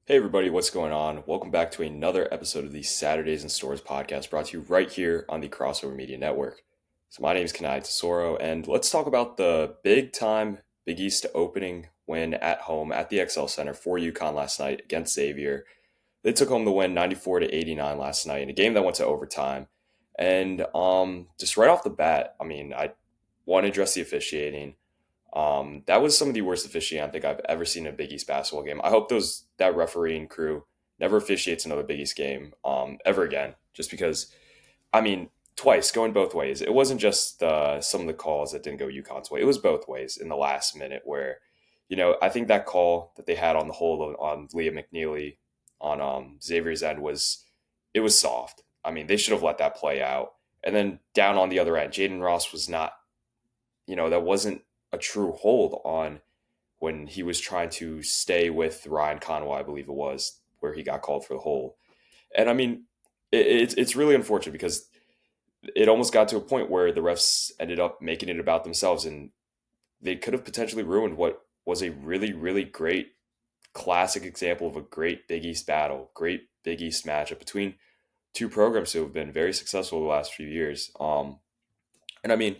Hey everybody, what's going on? Welcome back to another episode of the Saturdays in Stores podcast brought to you right here on the Crossover Media Network. So my name is Kanaye, and let's talk about the big time Big East opening win at home at the XL Center for UConn last night against Xavier. They took home the win 94 to 89 last night in a game that went to overtime. And just right off the bat, I want to address the officiating. That was some of the worst officiating I think I've ever seen in a Big East basketball game. I hope that refereeing crew never officiates another Big East game ever again. Just because, I mean, twice going both ways. It wasn't just some of the calls that didn't go UConn's way. It was both ways in the last minute where, I think that call that they had on the hold on Leah McNeely on Xavier's end was soft. I mean, they should have let that play out. And then down on the other end, Jaden Ross was not, that wasn't a true hold on when he was trying to stay with Ryan Conway, I believe it was, where he got called for the hold. And I mean, it's really unfortunate because it almost got to a point where the refs ended up making it about themselves, and they could have potentially ruined what was a really, really great classic example of a great Big East battle, great Big East matchup between two programs who have been very successful the last few years. And I mean,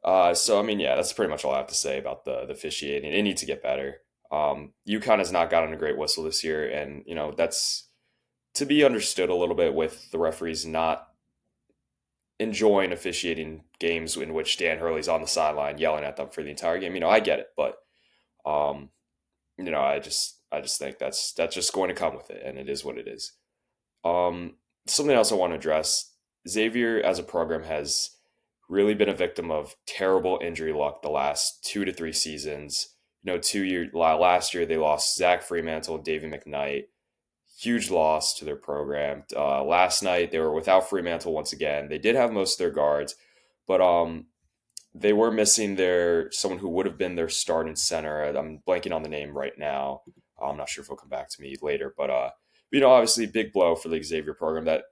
yeah, that's pretty much all I have to say about the officiating. It needs to get better. UConn has not gotten a great whistle this year, and that's to be understood a little bit with the referees not enjoying officiating games in which Dan Hurley's on the sideline yelling at them for the entire game. I get it, but um, I just think that's just going to come with it, and it is what it is. Um, Something else I want to address: Xavier as a program has really been a victim of terrible injury luck the last 2 to 3 seasons. 2 year last year they lost Zach Fremantle and Davey McKnight. Huge loss to their program. Last night they were without Fremantle once again. They did have most of their guards, but they were missing their someone who would have been their starting center. I'm blanking on the name right now. I'm not sure if he'll come back to me later, but obviously big blow for the Xavier program that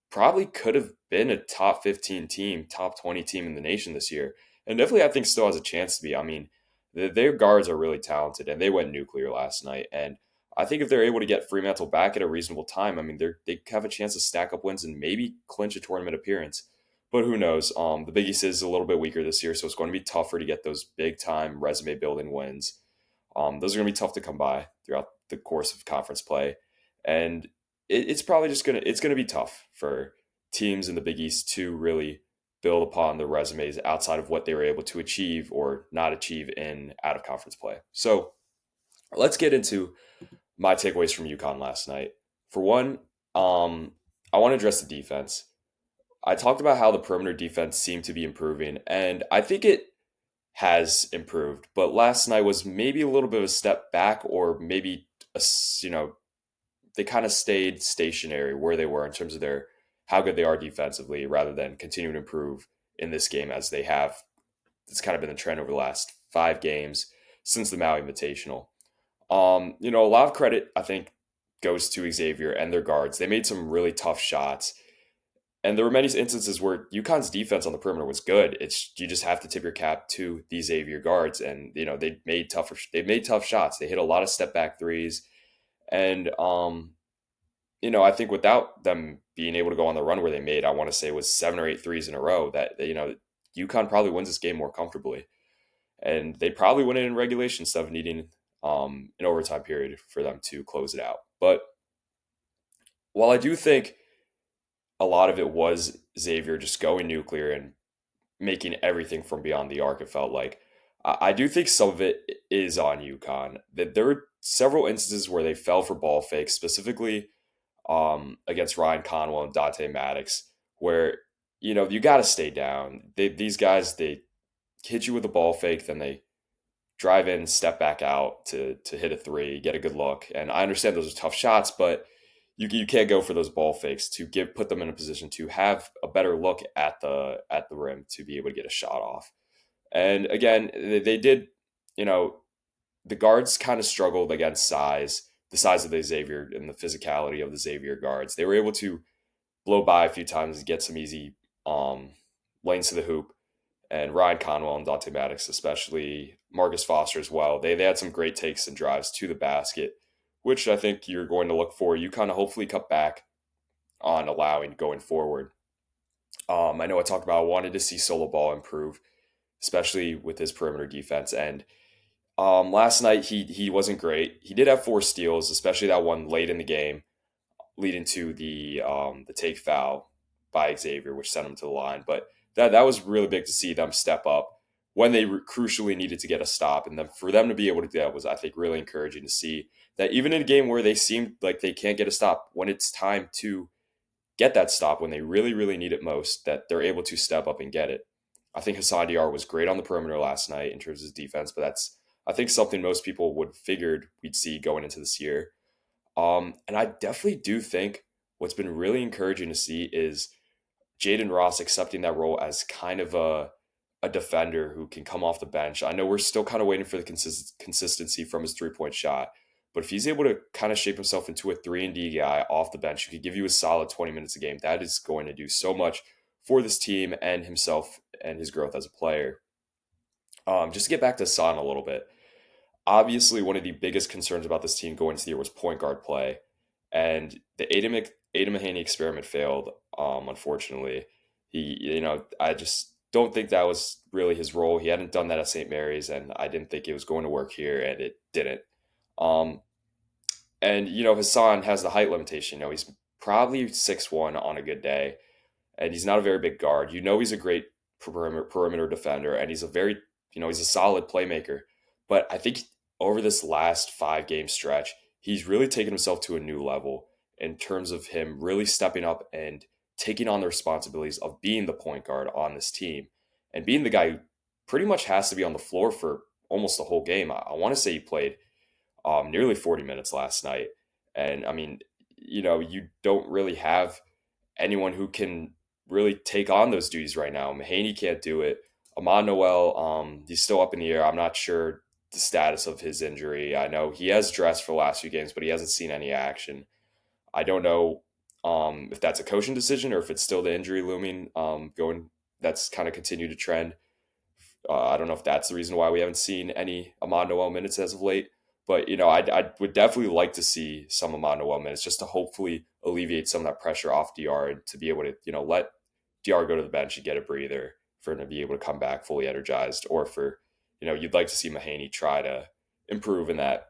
probably could have been a top 15 team, top 20 team in the nation this year, and definitely I think still has a chance to be. I mean, their guards are really talented, and they went nuclear last night, and I think if they're able to get Fremantle back at a reasonable time, I mean, they have a chance to stack up wins and maybe clinch a tournament appearance. But who knows? The Big East is a little bit weaker this year, so it's going to be tougher to get those big time resume building wins. Those are going to be tough to come by throughout the course of conference play, and it's probably just gonna be tough for teams in the Big East to really build upon the resumes outside of what they were able to achieve or not achieve in out of conference play. So let's get into my takeaways from UConn last night. For one, I want to address the defense. I talked about how the perimeter defense seemed to be improving, and I think it has improved. But last night was maybe a little bit of a step back, or maybe a, they kind of stayed stationary where they were in terms of their how good they are defensively, rather than continuing to improve in this game as they have. It's kind of been the trend over the last 5 games since the Maui Invitational. A lot of credit I think goes to Xavier and their guards. They made some really tough shots, and there were many instances where UConn's defense on the perimeter was good. It's you just have to tip your cap to the Xavier guards, and they made tough shots. They hit a lot of step back threes, and I think without them being able to go on the run where they made, I want to say it was 7 or 8 threes in a row, that UConn probably wins this game more comfortably, and they probably win it in regulation instead of needing an overtime period for them to close it out. But while I do think a lot of it was Xavier just going nuclear and making everything from beyond the arc, it felt like. I do think some of it is on UConn. That there were several instances where they fell for ball fakes, specifically against Ryan Conwell and Dante Maddox, where you got to stay down. These guys they hit you with a ball fake, then they drive in, step back out to hit a three, get a good look. And I understand those are tough shots, but you can't go for those ball fakes to put them in a position to have a better look at the rim to be able to get a shot off. And again, they did, you know, the guards kind of struggled against the size of the Xavier and the physicality of the Xavier guards. They were able to blow by a few times and get some easy lanes to the hoop. And Ryan Conwell and Dante Maddox, especially Marcus Foster as well, they had some great takes and drives to the basket which I think you're going to look for. UConn to hopefully cut back on allowing going forward. I know I talked about I wanted to see solo ball improve, especially with his perimeter defense. And last night he wasn't great. He did have four steals, especially that one late in the game, leading to the take foul by Xavier, which sent him to the line. But that was really big to see them step up when they crucially needed to get a stop, and then for them to be able to do that was, I think, really encouraging to see. That even in a game where they seemed like they can't get a stop, when it's time to get that stop, when they really really need it most, that they're able to step up and get it. I think Hassan Diar was great on the perimeter last night in terms of his defense, but that's I think something most people would figured we'd see going into this year. And I definitely do think what's been really encouraging to see is Jaden Ross accepting that role as kind of a defender who can come off the bench. I know we're still kind of waiting for the consistency from his 3 point shot, but if he's able to kind of shape himself into a 3 and D guy off the bench who could give you a solid 20 minutes a game, that is going to do so much for this team and himself and his growth as a player. Just to get back to Son a little bit, obviously one of the biggest concerns about this team going into the year was point guard play, and the Aiden Mahaney experiment failed. Unfortunately, I just don't think that was really his role. He hadn't done that at St. Mary's, and I didn't think it was going to work here, and it didn't. Um, and Hassan has the height limitation. He's probably 6'1" on a good day, and he's not a very big guard. He's a great perimeter defender, and he's a solid playmaker. But I think over this last 5 game stretch, he's really taken himself to a new level in terms of him really stepping up and taking on the responsibilities of being the point guard on this team and being the guy who pretty much has to be on the floor for almost the whole game. I want to say he played nearly 40 minutes last night. And I mean, you don't really have anyone who can really take on those duties right now. Mahaney can't do it. Amon Noel, he's still up in the air. I'm not sure the status of his injury. I know he has dressed for the last few games, but he hasn't seen any action. I don't know if that's a coaching decision or if it's still the injury looming going. That's kind of continued to trend. I don't know if that's the reason why we haven't seen any Amon Noel minutes as of late. But I would definitely like to see some Amon Noel minutes just to hopefully alleviate some of that pressure off DR and to be able to let DR go to the bench and get a breather for him to be able to come back fully energized, or for you'd like to see Mahaney try to improve in that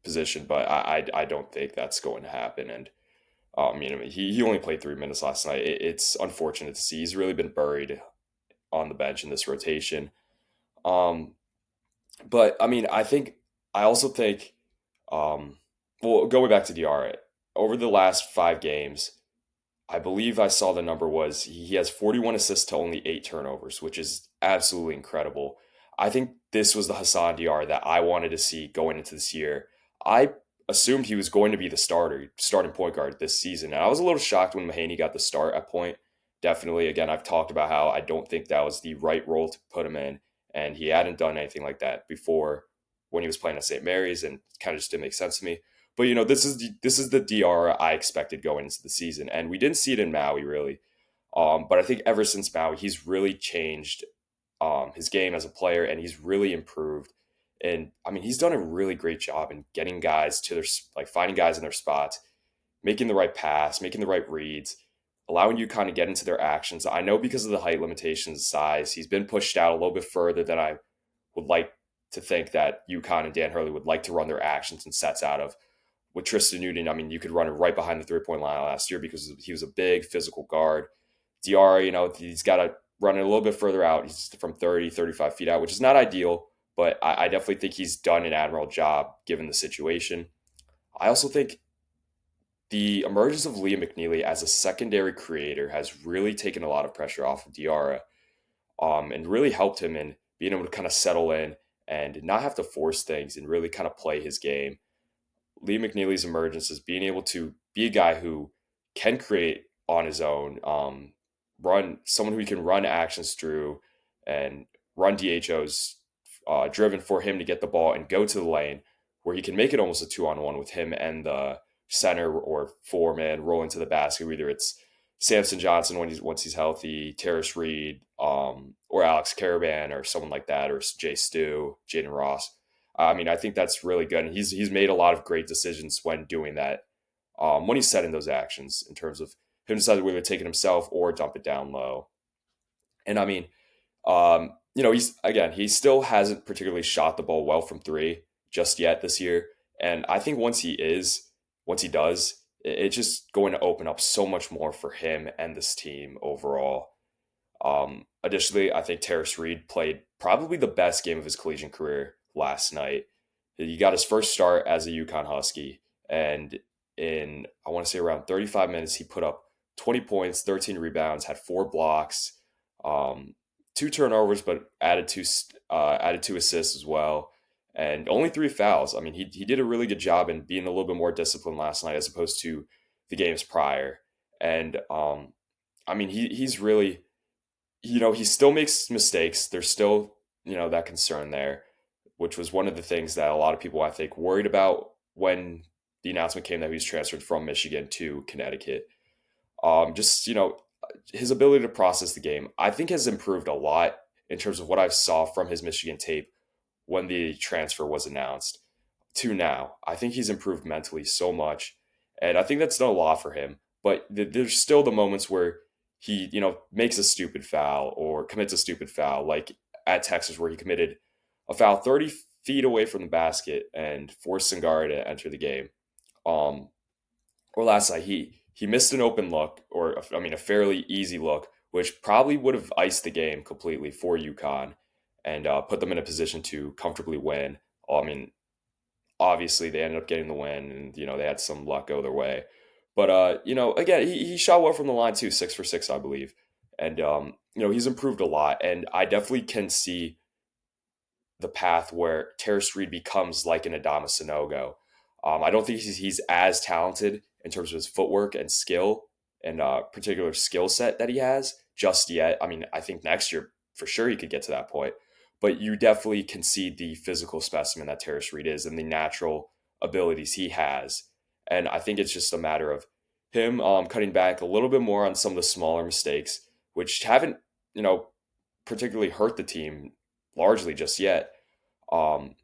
position, but I don't think that's going to happen. And he only played 3 minutes last night. It's unfortunate to see. He's really been buried on the bench in this rotation. Um, but I mean, I also think, well, going back to Diarra, over the last 5 games, I believe I saw the number was he has 41 assists to only 8 turnovers, which is absolutely incredible. I think this was the Hassan Diarra that I wanted to see going into this year. I assumed he was going to be the starting point guard this season, and I was a little shocked when Mahaney got the start at point. Definitely, again, I've talked about how I don't think that was the right role to put him in, and he hadn't done anything like that before when he was playing at St. Mary's, and kind of just didn't make sense to me. But this is the DR I expected going into the season, and we didn't see it in Maui really. But I think ever since Maui, he's really changed his game as a player, and he's really improved. And I mean, he's done a really great job in getting guys to their finding guys in their spots, making the right pass, making the right reads, allowing you kind of get into their actions. I know because of the height limitations, size, he's been pushed out a little bit further than I would like to think that UConn and Dan Hurley would like to run their actions and sets out of. With Tristan Newton, I mean, you could run him right behind the 3 point line last year because he was a big physical guard. DR, he's got to run it a little bit further out. He's from 30, 35 feet out, which is not ideal, but I definitely think he's done an admirable job given the situation. I also think the emergence of Liam McNeely as a secondary creator has really taken a lot of pressure off of Diarra, and really helped him in being able to kind of settle in and not have to force things and really kind of play his game. Lee McNeely's emergence is being able to be a guy who can create on his own, run someone who he can run actions through and run DHOs driven for him to get the ball and go to the lane where he can make it almost a 2-on-1 with him and the center or four-man roll into the basket. Either it's Samson Johnson once he's healthy, Tarris Reed, or Alex Caravan or someone like that, or Jay Stu, Jaden Ross. I mean, I think that's really good, and he's made a lot of great decisions when doing that. When he's setting those actions in terms of him deciding whether to take it himself or dump it down low. And I mean, he still hasn't particularly shot the ball well from three just yet this year. And I think once he does, it's just going to open up so much more for him and this team overall. Additionally, I think Tarris Reed played probably the best game of his collegiate career last night. He got his first start as a UConn Husky, and in I want to say around 35 minutes, he put up 20 points, 13 rebounds, had four blocks, um, two turnovers, but added two assists as well, and only three fouls. I mean, he did a really good job in being a little bit more disciplined last night as opposed to the games prior. And I mean, he's really he still makes mistakes. There's still, that concern there, which was one of the things that a lot of people, I think, worried about when the announcement came that he was transferred from Michigan to Connecticut. Just, his ability to process the game, I think, has improved a lot in terms of what I saw from his Michigan tape when the transfer was announced to now. I think he's improved mentally so much. And I think that's done a lot for him. But there's still the moments where he, makes a stupid foul or commits a stupid foul, like at Texas, where he committed a foul 30 feet away from the basket and forced Singara to enter the game. Um, or last night, he missed an open look, or I mean, a fairly easy look, which probably would have iced the game completely for UConn and put them in a position to comfortably win. I mean, obviously they ended up getting the win, and they had some luck go their way. But again, he shot well from the line too, 6 for 6, I believe, and he's improved a lot, and I definitely can see the path where Tarris Reed becomes like an Adama Sanogo. I don't think he's as talented in terms of his footwork and skill and particular skill set that he has just yet. I mean, I think next year for sure he could get to that point, but you definitely can see the physical specimen that Tarris Reed is and the natural abilities he has. And I think it's just a matter of him cutting back a little bit more on some of the smaller mistakes, which haven't, particularly hurt the team largely just yet. Um,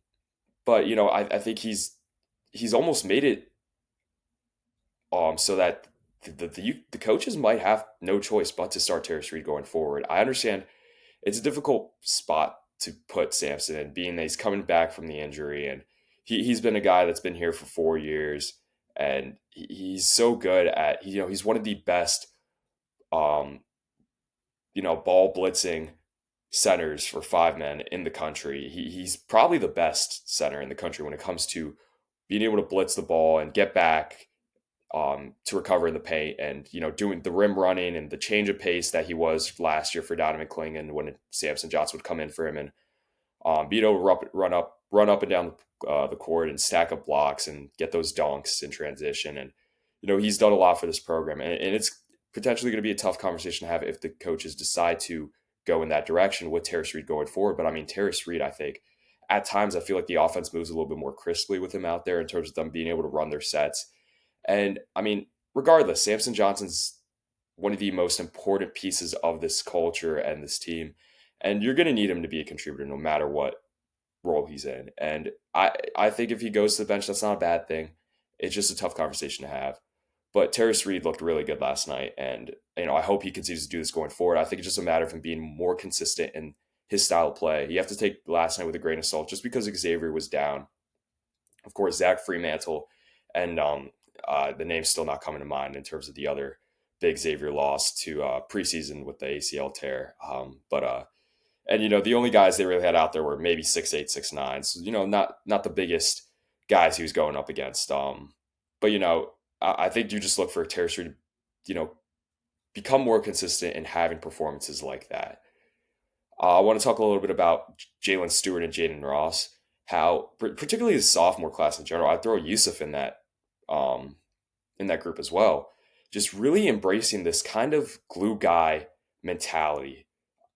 but I think he's almost made it so that the coaches might have no choice but to start Tarris Reed going forward. I understand it's a difficult spot to put Sampson in, being that he's coming back from the injury, and he's been a guy that's been here for 4 years, and he's so good at he's one of the best um, ball blitzing centers for five men in the country. He's probably the best center in the country when it comes to being able to blitz the ball and get back to recover in the paint, and doing the rim running and the change of pace that he was last year for Donovan Clingan when Samson Johnson would come in for him, and being able to run up and down the court and stack up blocks and get those dunks in transition. And he's done a lot for this program, and it's potentially going to be a tough conversation to have if the coaches decide to go in that direction with Tarris Reed going forward. But I mean, Tarris Reed, I think at times I feel like the offense moves a little bit more crisply with him out there in terms of them being able to run their sets. And I mean, regardless, Samson Johnson's one of the most important pieces of this culture and this team. And you're going to need him to be a contributor no matter what role he's in. And I think if he goes to the bench, that's not a bad thing. It's just a tough conversation to have. But Tarris Reed looked really good last night. And, I hope he continues to do this going forward. I think it's just a matter of him being more consistent in his style of play. You have to take last night with a grain of salt just because Xavier was down. Of course, Zach Fremantle and the name's still not coming to mind in terms of the other big Xavier loss to preseason with the ACL tear. And the only guys they really had out there were maybe 6'8", 6'9". So not the biggest guys he was going up against. But I think you just look for Tarris Reed to become more consistent in having performances like that. I want to talk a little bit about Jalen Stewart and Jaden Ross. How particularly the sophomore class in general. I'd throw Yusuf in that group as well. Just really embracing this kind of glue guy mentality.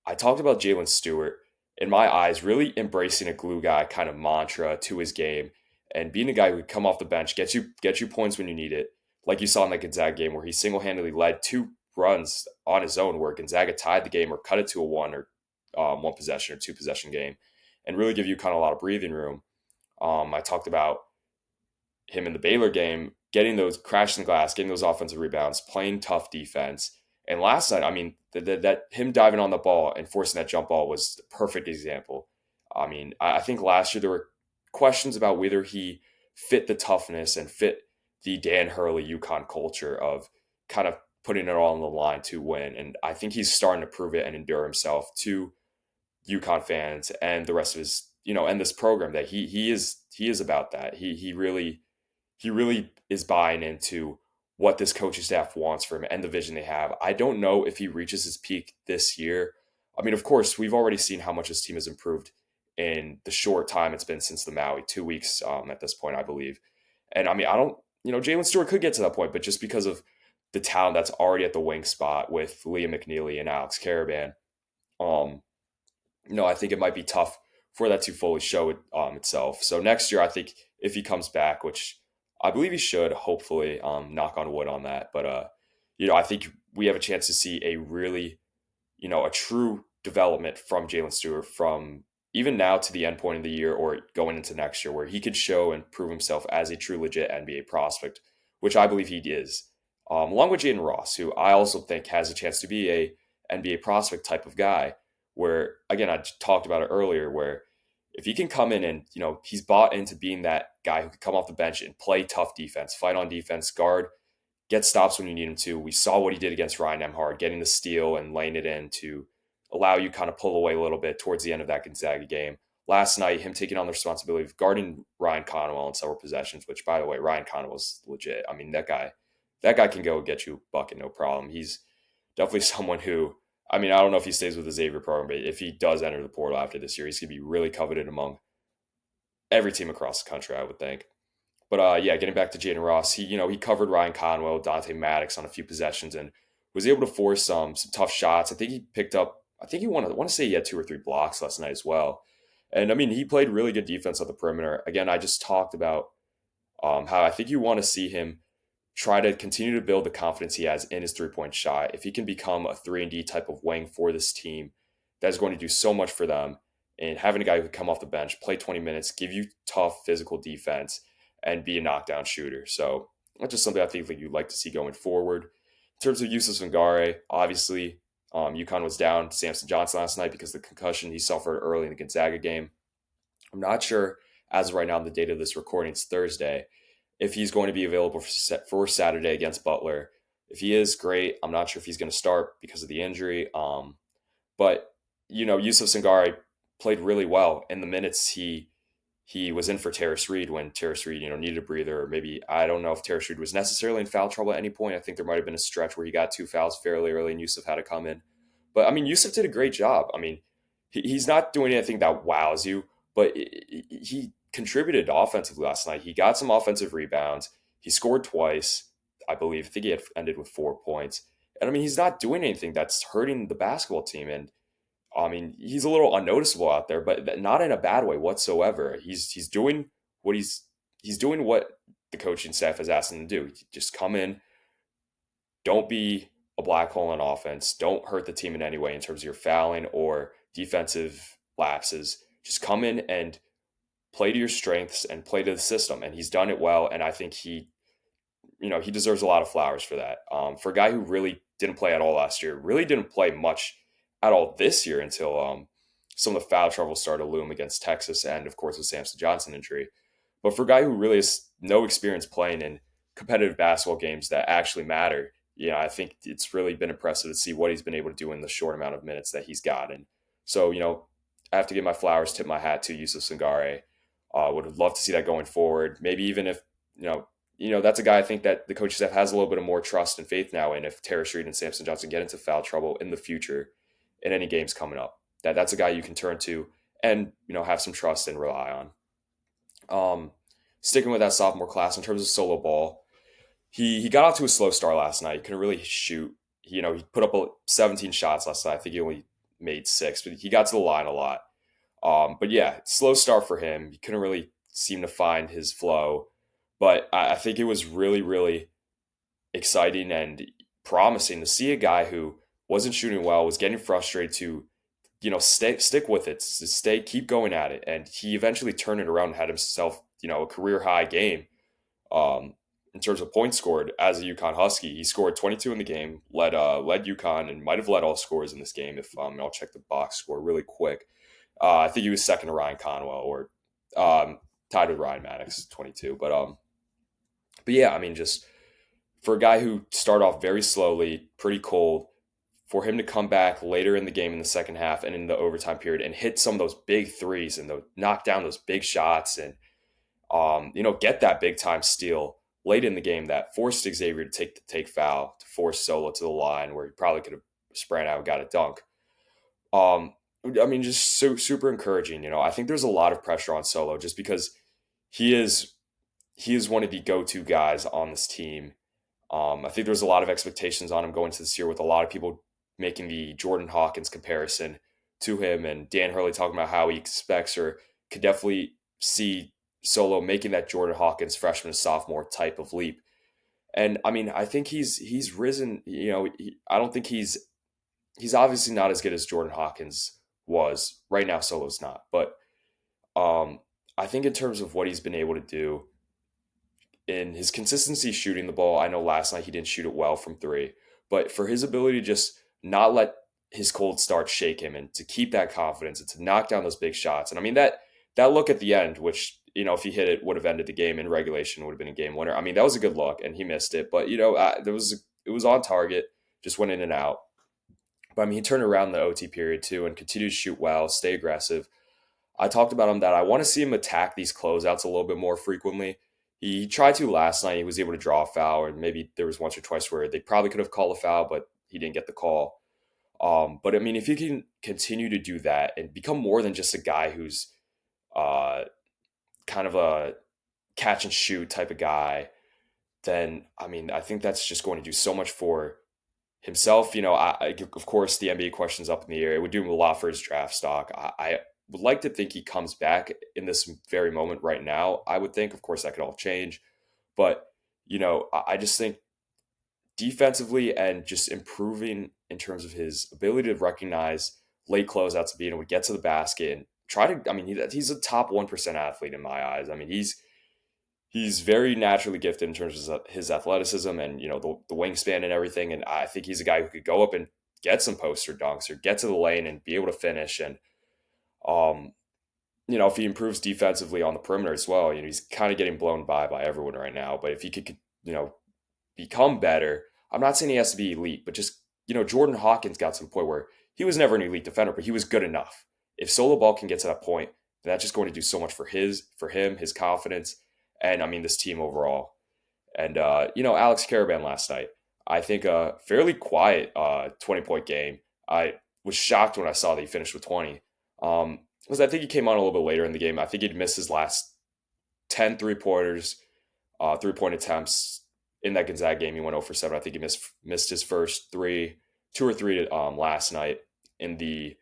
I talked about Jalen Stewart, in my eyes, really embracing a glue guy kind of mantra to his game, and being a guy who would come off the bench, get you points when you need it, like you saw in that Gonzaga game where he single-handedly led two runs on his own where Gonzaga tied the game or cut it to a one possession or two possession game, and really give you kind of a lot of breathing room. I talked about him in the Baylor game, getting those crashing the glass, getting those offensive rebounds, playing tough defense. And last night, I mean, that him diving on the ball and forcing that jump ball was the perfect example. I mean, I think last year there were questions about whether he fit the toughness and fit the Dan Hurley UConn culture of kind of putting it all on the line to win. And I think he's starting to prove it and endure himself to UConn fans and the rest of his, and this program that he is about that. He really is buying into what this coaching staff wants for him and the vision they have. I don't know if he reaches his peak this year. I mean, of course, we've already seen how much his team has improved in the short time it's been since the Maui, 2 weeks at this point, I believe. And I mean, I don't, Jalen Stewart could get to that point, but just because of the talent that's already at the wing spot with Liam McNeely and Alex Caravan, um, I think it might be tough for that to fully show itself. So next year, I think if he comes back, which I believe he should, hopefully, knock on wood on that. But I think we have a chance to see a really, a true development from Jalen Stewart from even now to the end point of the year or going into next year, where he could show and prove himself as a true legit NBA prospect, which I believe he is. Along with Jaden Ross, who I also think has a chance to be a NBA prospect type of guy where again I talked about it earlier where if he can come in and he's bought into being that guy who can come off the bench and play tough defense, fight on defense, guard, get stops when you need him to. We saw what he did against Ryan Nembhard, getting the steal and laying it in to allow you kind of pull away a little bit towards the end of that Gonzaga game. Last night, him taking on the responsibility of guarding Ryan Conwell in several possessions, which by the way, Ryan Conwell's legit. I mean, that guy can go get you a bucket, no problem. He's definitely someone who, I mean, I don't know if he stays with the Xavier program, but if he does enter the portal after this year, he's going to be really coveted among every team across the country, I would think. But yeah, getting back to Jaden Ross, he covered Ryan Conwell, Dante Maddox on a few possessions and was able to force some tough shots. I think he picked up. I think he wanted. I want to say he had 2 or 3 blocks last night as well. And I mean, he played really good defense on the perimeter. Again, I just talked about how I think you want to see him try to continue to build the confidence he has in his 3 point shot. If he can become a 3-and-D type of wing for this team, that is going to do so much for them. And having a guy who can come off the bench, play 20 minutes, give you tough physical defense, and be a knockdown shooter. So that's just something I think that you'd like to see going forward. In terms of Yusuf Ngare, obviously, UConn was down Samson Johnson last night because of the concussion he suffered early in the Gonzaga game. I'm not sure, as of right now, on the date of this recording, it's Thursday, if he's going to be available for Saturday against Butler. If he is, great. I'm not sure if he's going to start because of the injury. But Yusuf Sangare played really well in the minutes he was in for Tarris Reed when Tarris Reed needed a breather. Or maybe I don't know if Tarris Reed was necessarily in foul trouble at any point. I think there might have been a stretch where he got 2 fouls fairly early and Yusuf had to come in. But I mean, Yusuf did a great job. I mean, he's not doing anything that wows you, but he contributed offensively last night. He got some offensive rebounds. He scored twice, I believe. I think he had ended with 4 points. And I mean, he's not doing anything that's hurting the basketball team. And I mean, he's a little unnoticeable out there, but not in a bad way whatsoever. He's doing what he's doing what the coaching staff has asked him to do. Just come in, don't be a black hole in offense, don't hurt the team in any way in terms of your fouling or defensive lapses. Just come in and play to your strengths and play to the system. And he's done it well. And I think he deserves a lot of flowers for that. For a guy who really didn't play at all last year, really didn't play much at all this year until some of the foul trouble started to loom against Texas and, of course, the Samson Johnson injury. But for a guy who really has no experience playing in competitive basketball games that actually matter, I think it's really been impressive to see what he's been able to do in the short amount of minutes that he's gotten. So, I have to give my flowers, tip my hat to Yusuf Sangare. Would love to see that going forward. Maybe even if, that's a guy I think that the coaching staff has a little bit of more trust and faith now in if Tarris Reed and Samson Johnson get into foul trouble in the future in any games coming up. That's a guy you can turn to and, have some trust and rely on. Sticking with that sophomore class in terms of solo ball, he got off to a slow start last night. He couldn't really shoot. He put up 17 shots last night. I think he only made 6, but he got to the line a lot. But yeah, slow start for him. He couldn't really seem to find his flow. But I think it was really, really exciting and promising to see a guy who wasn't shooting well, was getting frustrated to, stick with it, keep going at it. And he eventually turned it around and had himself, a career high game um, in terms of points scored as a UConn Husky. He scored 22 in the game, led UConn, and might have led all scores in this game. If I'll check the box score really quick. I think he was second to Ryan Conwell, or tied with Ryan Maddox, 22. But yeah, I mean, just for a guy who started off very slowly, pretty cold, for him to come back later in the game in the second half and in the overtime period and hit some of those big threes and knock down those big shots and get that big time steal late in the game that forced Xavier to take foul, to force Solo to the line where he probably could have sprang out and got a dunk. I mean, just super encouraging. I think there's a lot of pressure on Solo just because he is one of the go-to guys on this team. I think there's a lot of expectations on him going into this year, with a lot of people making the Jordan Hawkins comparison to him, and Dan Hurley talking about how he expects or could definitely see Solo making that Jordan Hawkins freshman to sophomore type of leap. And I mean, I think he's risen. I don't think he's obviously not as good as Jordan Hawkins was. Right now, Solo's not, but I think in terms of what he's been able to do in his consistency shooting the ball, I know last night he didn't shoot it well from three, but for his ability to just not let his cold start shake him and to keep that confidence and to knock down those big shots. And I mean, that look at the end, which, if he hit it, would have ended the game in regulation, would have been a game winner. I mean, that was a good look and he missed it, but it was on target, just went in and out. But I mean, he turned around the OT period too and continued to shoot well, stay aggressive. I talked about him that I want to see him attack these closeouts a little bit more frequently. He tried to last night. He was able to draw a foul, and maybe there was once or twice where they probably could have called a foul, but he didn't get the call. But I mean, if he can continue to do that and become more than just a guy who's uh, kind of a catch and shoot type of guy, then I mean, I think that's just going to do so much for himself. Of course, the NBA question's up in the air. It would do him a lot for his draft stock. I would like to think he comes back in this very moment right now. I would think, of course, that could all change. But, I just think defensively and just improving in terms of his ability to recognize late closeouts and being able to get to the basket and try to, I mean, he's a top 1% athlete in my eyes. I mean, he's very naturally gifted in terms of his athleticism and, the wingspan and everything. And I think he's a guy who could go up and get some poster dunks or get to the lane and be able to finish. And, um, if he improves defensively on the perimeter as well, he's kind of getting blown by everyone right now. But if he could, become better, I'm not saying he has to be elite, but just, Jordan Hawkins got to the point where he was never an elite defender, but he was good enough. If Solo Ball can get to that point, then that's just going to do so much for him, his confidence, and I mean, this team overall. And, Alex Caravan last night, I think a fairly quiet 20-point game. I was shocked when I saw that he finished with 20. Because I think he came on a little bit later in the game. I think he'd missed his last 10 3-pointers, 3-point attempts in that Gonzaga game. He went 0 for 7. I think he missed his first 2 or 3 last night in the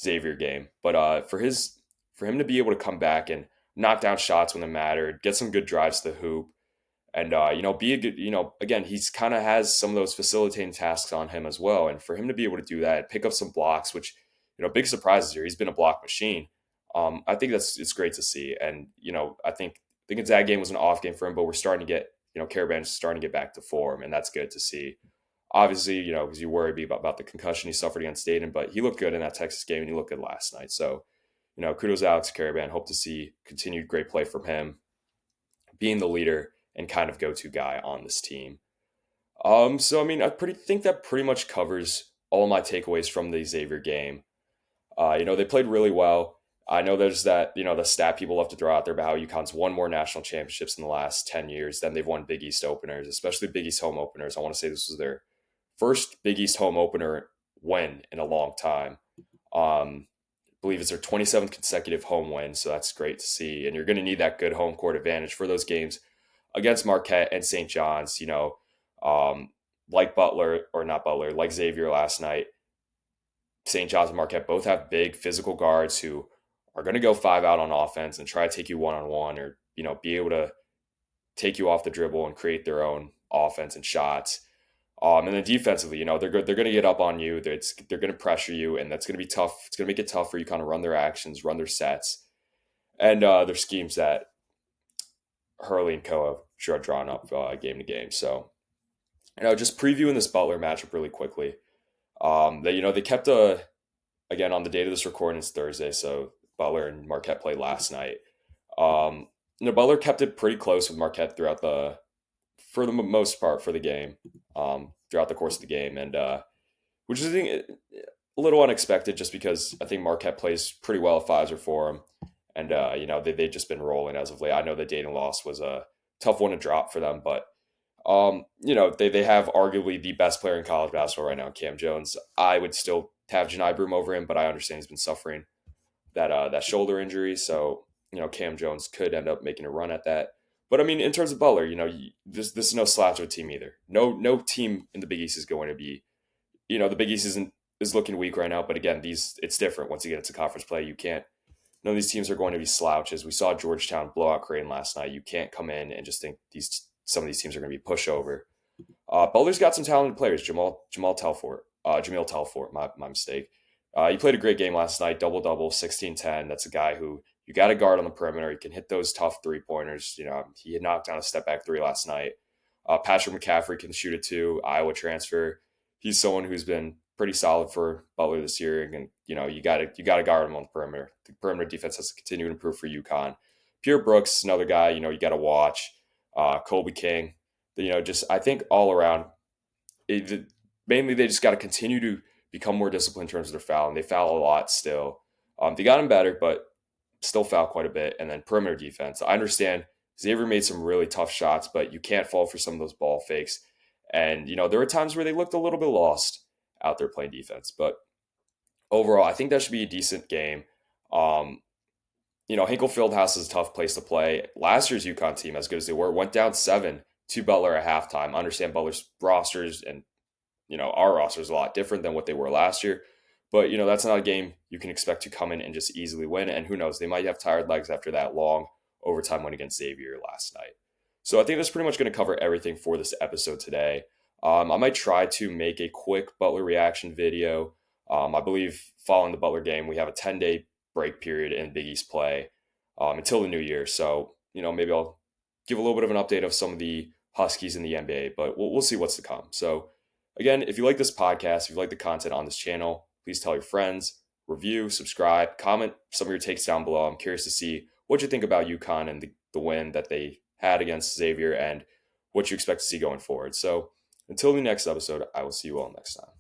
Xavier game. But for him to be able to come back and knock down shots when they mattered, get some good drives to the hoop, and be a good, again, he's kind of has some of those facilitating tasks on him as well. And for him to be able to do that, pick up some blocks, which, big surprises here. He's been a block machine. I think it's great to see. And, I think the Gonzaga game was an off game for him, but we're starting to get, Caravan's starting to get back to form, and that's good to see. Obviously, because you worry about the concussion he suffered against Dayton, but he looked good in that Texas game, and he looked good last night. So, kudos to Alex Caravan. Hope to see continued great play from him, being the leader and kind of go-to guy on this team. So I mean, think that pretty much covers all my takeaways from the Xavier game. They played really well. I know there's that, the stat people love to throw out there about how UConn's won more national championships in the last 10 years than they've won Big East openers, especially Big East home openers. I want to say this was their first Big East home opener win in a long time. I believe it's their 27th consecutive home win, so that's great to see. And you're going to need that good home court advantage for those games against Marquette and St. John's, like like Xavier last night. St. John's and Marquette both have big physical guards who are going to go 5 out on offense and try to take you one-on-one or, be able to take you off the dribble and create their own offense and shots. And then defensively, they're going to get up on you. They're going to pressure you, and that's going to be tough. It's going to make it tough for you kind of run their actions, run their sets, and their schemes that Hurley and Co have drawn up game to game. So, just previewing this Butler matchup really quickly. They kept again on the date of this recording is Thursday, so Butler and Marquette played last night. Um, Butler kept it pretty close with Marquette for the most part for the game, throughout the course of the game, and which is I think a little unexpected, just because I think Marquette plays pretty well at Pfizer for them, and they've just been rolling as of late. I know the Dayton loss was a tough one to drop for them, but they have arguably the best player in college basketball right now, Cam Jones. I would still have Janai Broom over him, but I understand he's been suffering that shoulder injury, so Cam Jones could end up making a run at that. But I mean, in terms of Butler, this is no slouch of a team either. No team in the Big East is going to be, the Big East is looking weak right now. But again, it's different once you get into conference play. You can't. None of these teams are going to be slouches. We saw Georgetown blow out Creighton last night. You can't come in and just think some of these teams are going to be pushover. Butler's got some talented players. Jamil Telfort, my mistake. He played a great game last night, double-double, 16-10. That's a guy who you got to guard on the perimeter. He can hit those tough three-pointers. He had knocked down a step-back three last night. Patrick McCaffrey can shoot it too, Iowa transfer. He's someone who's been pretty solid for Butler this year. And, you got to guard him on the perimeter. The perimeter defense has to continue to improve for UConn. Pierre Brooks, another guy, you got to watch. Kobe King. I think all around, mainly they just got to continue to become more disciplined in terms of their foul, and they foul a lot still. They gotten better, but still foul quite a bit. And then perimeter defense. I understand Xavier made some really tough shots, but you can't fall for some of those ball fakes. And, there were times where they looked a little bit lost out there playing defense. But overall, I think that should be a decent game. Hinkle Fieldhouse is a tough place to play. Last year's UConn team, as good as they were, went down 7 to Butler at halftime. I understand Butler's rosters and, our roster is a lot different than what they were last year. But, that's not a game you can expect to come in and just easily win. And who knows, they might have tired legs after that long overtime win against Xavier last night. So I think that's pretty much going to cover everything for this episode today. I might try to make a quick Butler reaction video. I believe following the Butler game, we have a 10-day break period in Big East play until the new year. So, maybe I'll give a little bit of an update of some of the Huskies in the NBA, but we'll see what's to come. So, again, if you like this podcast, if you like the content on this channel, please tell your friends, review, subscribe, comment some of your takes down below. I'm curious to see what you think about UConn and the win that they had against Xavier and what you expect to see going forward. So until the next episode, I will see you all next time.